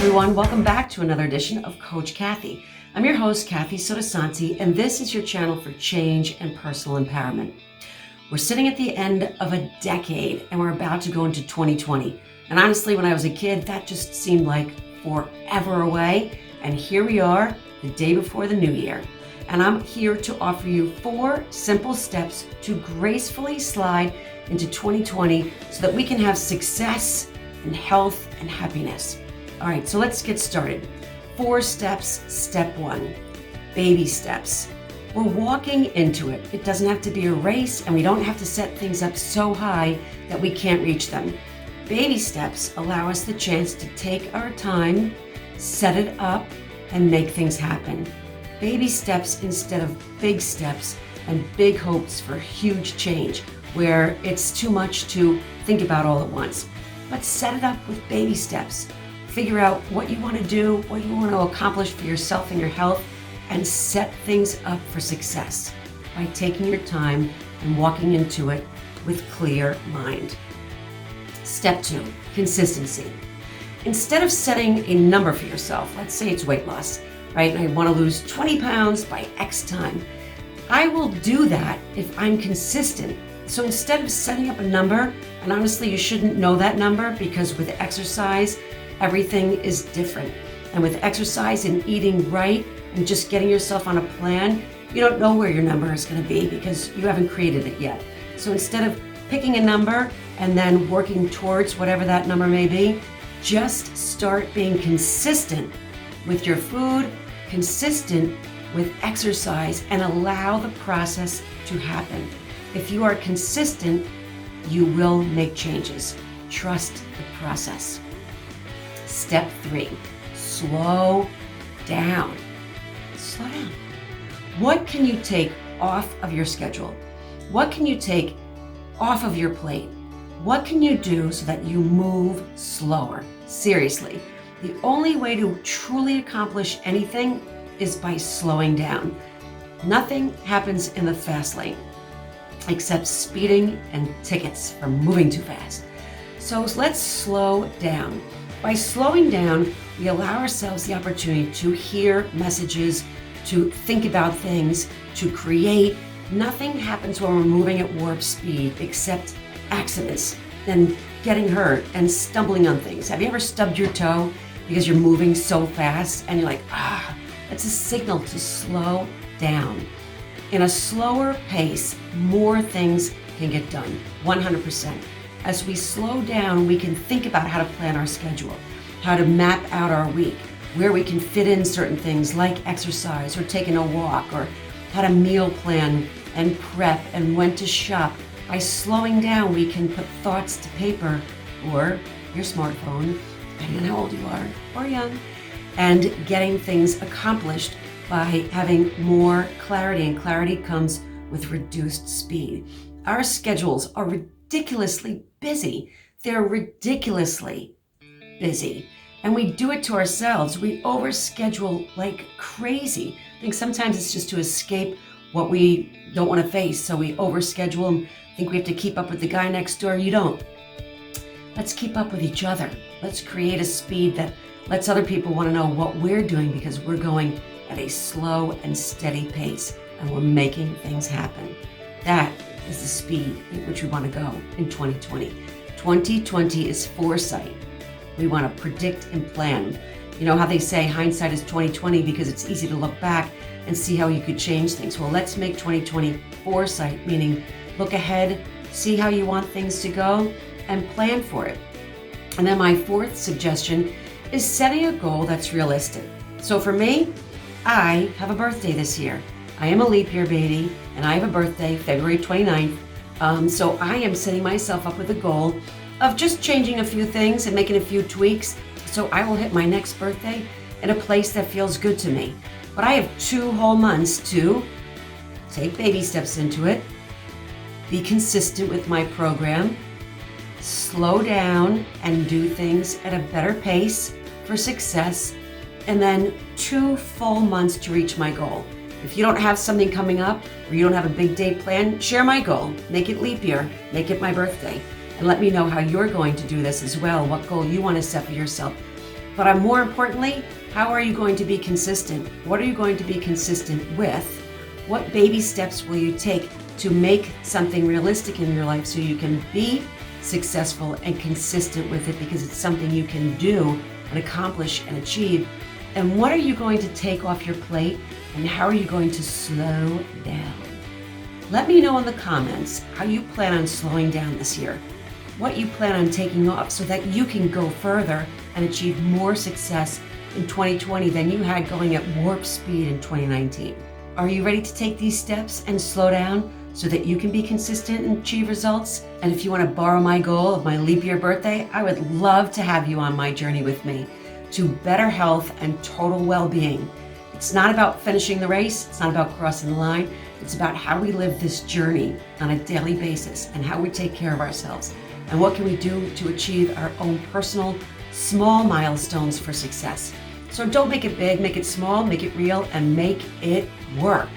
everyone, welcome back to another edition of Coach Kathi. I'm your host, Kathi Sottosanti, and this is your channel for change and personal empowerment. We're sitting at the end of a decade and we're about to go into 2020. And honestly, when I was a kid, that just seemed like forever away. And here we are, the day before the new year. And I'm here to offer you 4 simple steps to gracefully slide into 2020 so that we can have success and health and happiness. All right, so let's get started. 4 steps. Step 1, baby steps. We're walking into it. It doesn't have to be a race, and we don't have to set things up so high that we can't reach them. Baby steps allow us the chance to take our time, set it up, and make things happen. Baby steps instead of big steps and big hopes for huge change, where it's too much to think about all at once. Let's set it up with baby steps. Figure out what you want to do, what you want to accomplish for yourself and your health, and set things up for success by taking your time and walking into it with clear mind. Step 2, consistency. Instead of setting a number for yourself, let's say it's weight loss, right? And I want to lose 20 pounds by X time. I will do that if I'm consistent. So instead of setting up a number, and honestly, you shouldn't know that number because with exercise, everything is different. And with exercise and eating right and just getting yourself on a plan, you don't know where your number is going to be because you haven't created it yet. So instead of picking a number and then working towards whatever that number may be, just start being consistent with your food, consistent with exercise, and allow the process to happen. If you are consistent, you will make changes. Trust the process. Step 3, slow down. Slow down. What can you take off of your schedule? What can you take off of your plate? What can you do so that you move slower? Seriously, the only way to truly accomplish anything is by slowing down. Nothing happens in the fast lane except speeding and tickets for moving too fast. So let's slow down. By slowing down, we allow ourselves the opportunity to hear messages, to think about things, to create. Nothing happens when we're moving at warp speed except accidents and getting hurt and stumbling on things. Have you ever stubbed your toe because you're moving so fast and you're like, that's a signal to slow down. In a slower pace, more things can get done, 100%. As we slow down, we can think about how to plan our schedule, how to map out our week, where we can fit in certain things like exercise or taking a walk, or how to meal plan and prep and when to shop. By slowing down, we can put thoughts to paper or your smartphone, depending on how old you are or young, and getting things accomplished by having more clarity, and clarity comes with reduced speed. Our schedules are ridiculously busy. They're ridiculously busy. And we do it to ourselves. We overschedule like crazy. I think sometimes it's just to escape what we don't want to face. So we overschedule and think we have to keep up with the guy next door. You don't. Let's keep up with each other. Let's create a speed that lets other people want to know what we're doing because we're going at a slow and steady pace and we're making things happen. That is the speed at which we want to go in 2020. 2020 is foresight. We want to predict and plan. You know how they say hindsight is 2020 because it's easy to look back and see how you could change things. Well, let's make 2020 foresight, meaning look ahead, see how you want things to go, and plan for it. And then my 4th suggestion is setting a goal that's realistic. So for me, I have a birthday this year. I am a leap year baby, and I have a birthday February 29th. So I am setting myself up with a goal of just changing a few things and making a few tweaks. So I will hit my next birthday in a place that feels good to me. But I have 2 whole months to take baby steps into it, be consistent with my program, slow down and do things at a better pace for success, and then 2 full months to reach my goal. If you don't have something coming up or you don't have a big day planned, share my goal. Make it leap year, make it my birthday, and let me know how you're going to do this as well, what goal you want to set for yourself. But more importantly, how are you going to be consistent? What are you going to be consistent with? What baby steps will you take to make something realistic in your life so you can be successful and consistent with it, because it's something you can do and accomplish and achieve? And what are you going to take off your plate, and how are you going to slow down? Let me know in the comments how you plan on slowing down this year, what you plan on taking off so that you can go further and achieve more success in 2020 than you had going at warp speed in 2019. Are you ready to take these steps and slow down so that you can be consistent and achieve results? And if you want to borrow my goal of my leap year birthday, I would love to have you on my journey with me to better health and total well-being. It's not about finishing the race. It's not about crossing the line. It's about how we live this journey on a daily basis and how we take care of ourselves. And what can we do to achieve our own personal small milestones for success? So don't make it big, make it small, make it real, and make it work.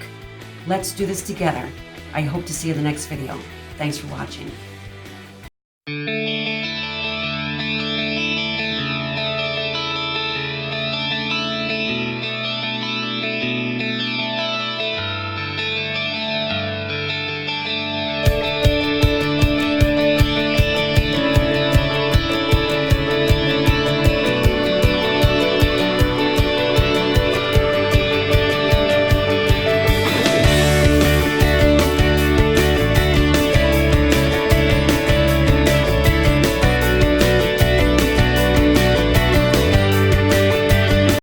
Let's do this together. I hope to see you in the next video. Thanks for watching.